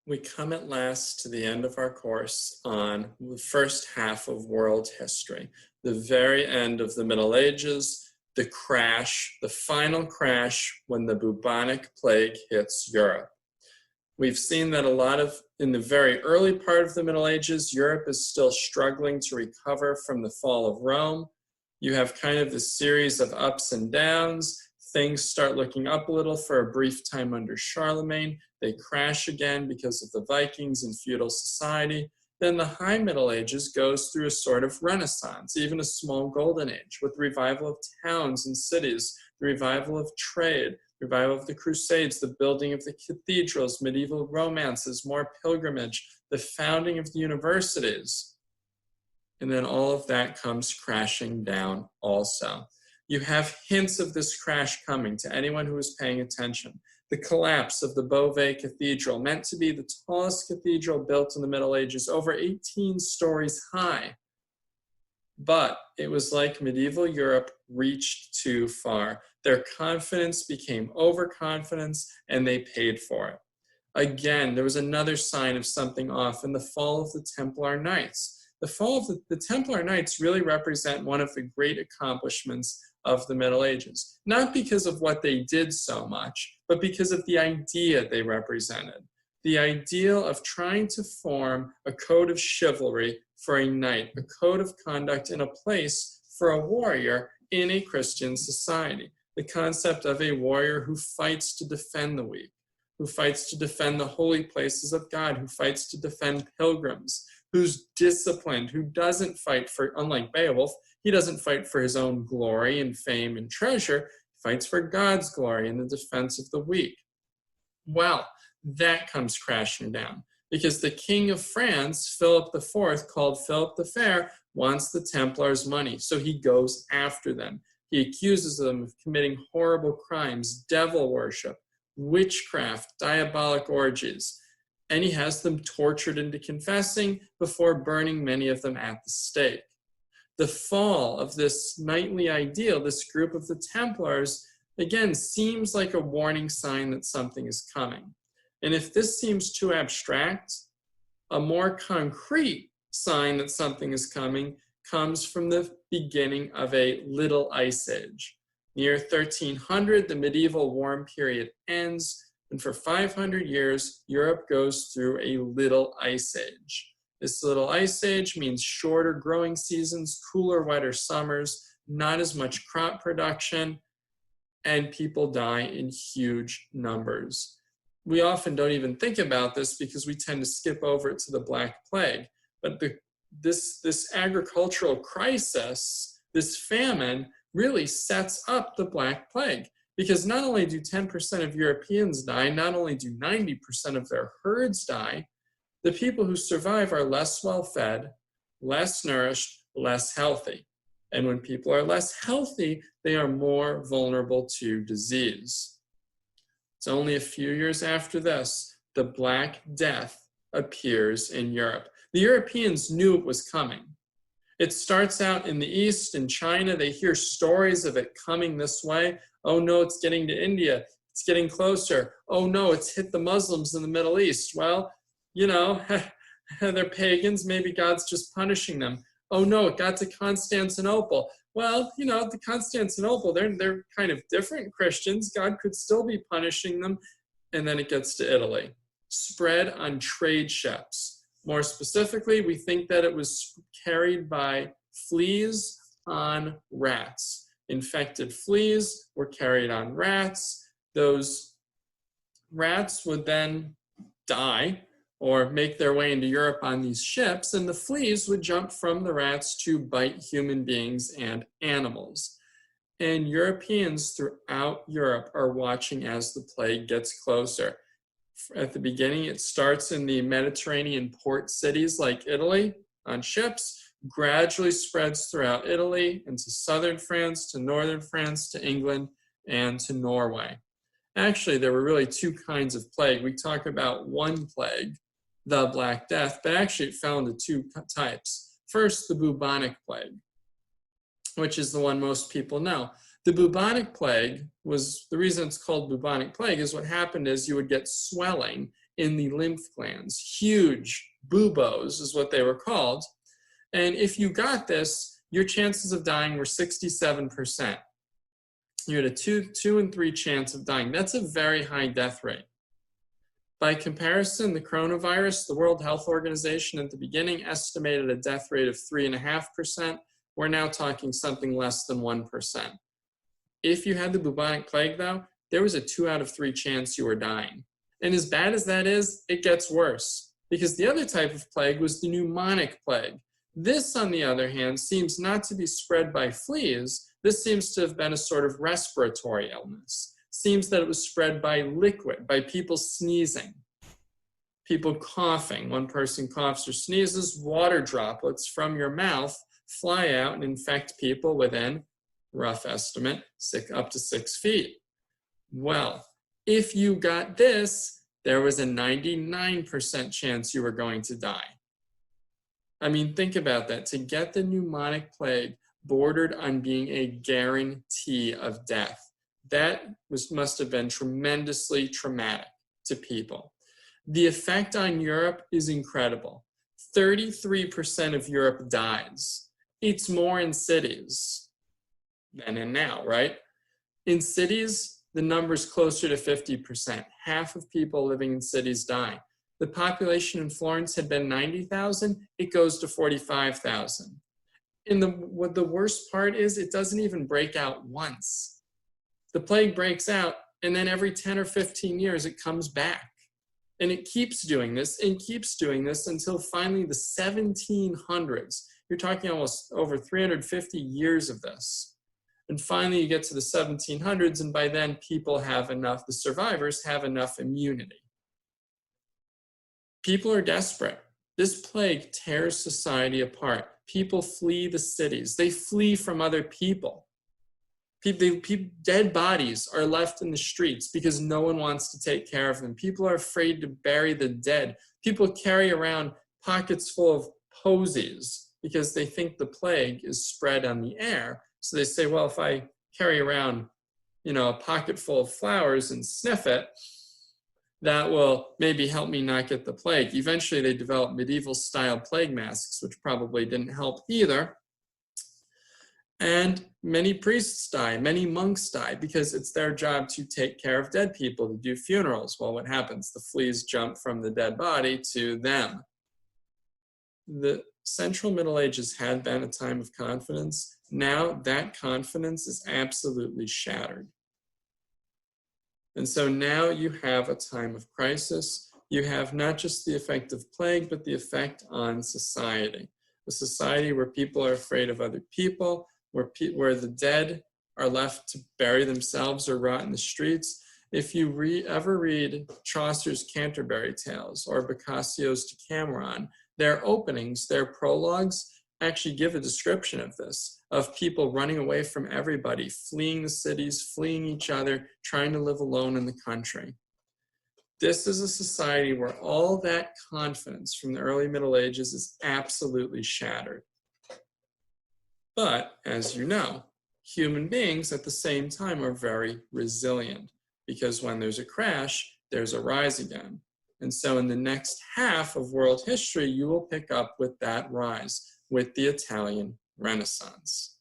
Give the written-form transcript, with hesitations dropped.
We come at last to the end of our course on the first half of world history, the very end of the Middle Ages, the crash, the final crash when the bubonic plague hits Europe. We've seen that in the very early part of the Middle Ages, Europe is still struggling to recover from the fall of Rome. You have kind of this series of ups and downs. Things start looking up a little for a brief time under Charlemagne. They crash again because of the Vikings and feudal society. Then the High Middle Ages goes through a sort of renaissance, even a small golden age, with the revival of towns and cities, the revival of trade, revival of the Crusades, the building of the cathedrals, medieval romances, more pilgrimage, the founding of the universities. And then all of that comes crashing down also. You have hints of this crash coming to anyone who is paying attention. The collapse of the Beauvais Cathedral, meant to be the tallest cathedral built in the Middle Ages, over 18 stories high. But it was like medieval Europe reached too far. Their confidence became overconfidence, and they paid for it. Again, there was another sign of something off in the fall of the Templar Knights. The fall of the Templar Knights really represent one of the great accomplishments of the Middle Ages, not because of what they did so much, but because of the idea they represented. The ideal of trying to form a code of chivalry for a knight, a code of conduct in a place for a warrior in a Christian society. The concept of a warrior who fights to defend the weak, who fights to defend the holy places of God, who fights to defend pilgrims, who's disciplined, who doesn't fight for, unlike Beowulf, he doesn't fight for his own glory and fame and treasure. He fights for God's glory and the defense of the weak. Well, that comes crashing down because the King of France, Philip IV, called Philip the Fair, wants the Templars' money. So he goes after them. He accuses them of committing horrible crimes, devil worship, witchcraft, diabolic orgies. And he has them tortured into confessing before burning many of them at the stake. The fall of this knightly ideal, this group of the Templars, again, seems like a warning sign that something is coming. And if this seems too abstract, a more concrete sign that something is coming comes from the beginning of a little ice age. Near 1300, the medieval warm period ends, and for 500 years, Europe goes through a little ice age. This little ice age means shorter growing seasons, cooler, wetter summers, not as much crop production, and people die in huge numbers. We often don't even think about this because we tend to skip over it to the Black Plague. But this agricultural crisis, this famine, really sets up the Black Plague. Because not only do 10% of Europeans die, not only do 90% of their herds die, the people who survive are less well-fed, less nourished, less healthy. And when people are less healthy, they are more vulnerable to disease. It's only a few years after this, the Black Death appears in Europe. The Europeans knew it was coming. It starts out in the East, in China. They hear stories of it coming this way. Oh no, it's getting to India. It's getting closer. Oh no, it's hit the Muslims in the Middle East. Well, you know, they're pagans. Maybe God's just punishing them. Oh no, it got to Constantinople. Well, you know, the Constantinople, they're kind of different Christians. God could still be punishing them. And then it gets to Italy. Spread on trade ships. More specifically, we think that it was carried by fleas on rats. Infected fleas were carried on rats. Those rats would then die or make their way into Europe on these ships, and the fleas would jump from the rats to bite human beings and animals. And Europeans throughout Europe are watching as the plague gets closer. At the beginning, it starts in the Mediterranean port cities like Italy on ships, gradually spreads throughout Italy into southern France, to northern France, to England, and to Norway. Actually, there were really two kinds of plague. We talk about one plague, the Black Death, but actually it fell into two types. First, the bubonic plague, which is the one most people know. The bubonic plague was, the reason it's called bubonic plague is what happened is you would get swelling in the lymph glands. Huge buboes is what they were called. And if you got this, your chances of dying were 67%. You had a 2 in 3 chance of dying. That's a very high death rate. By comparison, the coronavirus, the World Health Organization at the beginning estimated a death rate of 3.5%. We're now talking something less than 1%. If you had the bubonic plague, though, there was a 2 out of 3 chance you were dying. And as bad as that is, it gets worse, because the other type of plague was the pneumonic plague. This, on the other hand, seems not to be spread by fleas. This seems to have been a sort of respiratory illness. Seems that it was spread by liquid, by people sneezing, people coughing. One person coughs or sneezes, water droplets from your mouth fly out and infect people within, rough estimate, up to 6 feet. Well, if you got this, there was a 99% chance you were going to die. I mean, think about that. To get the pneumonic plague bordered on being a guarantee of death. That must have been tremendously traumatic to people. The effect on Europe is incredible. 33% of Europe dies. It's more in cities than in now, right? In cities, the number's closer to 50%. Half of people living in cities die. The population in Florence had been 90,000. It goes to 45,000. And what the worst part is, it doesn't even break out once. The plague breaks out, and then every 10 or 15 years, it comes back. And it keeps doing this and keeps doing this until finally the 1700s. You're talking almost over 350 years of this. And finally, you get to the 1700s, and by then, people have enough, the survivors have enough immunity. People are desperate. This plague tears society apart. People flee the cities. They flee from other people. Dead bodies are left in the streets because no one wants to take care of them. People are afraid to bury the dead. People carry around pockets full of posies because they think the plague is spread on the air. So they say, well, if I carry around, a pocket full of flowers and sniff it, that will maybe help me not get the plague. Eventually, they developed medieval-style plague masks, which probably didn't help either. And many priests die, many monks die, because it's their job to take care of dead people, to do funerals. Well, what happens? The fleas jump from the dead body to them. The Central Middle Ages had been a time of confidence. Now that confidence is absolutely shattered. And so now you have a time of crisis. You have not just the effect of plague, but the effect on society. A society where people are afraid of other people, where the dead are left to bury themselves or rot in the streets. If you ever read Chaucer's Canterbury Tales or Boccaccio's Decameron, their openings, their prologues, actually give a description of this, of people running away from everybody, fleeing the cities, fleeing each other, trying to live alone in the country. This is a society where all that confidence from the early Middle Ages is absolutely shattered. But, as you know, human beings at the same time are very resilient, because when there's a crash, there's a rise again. And so in the next half of world history, you will pick up with that rise, with the Italian Renaissance.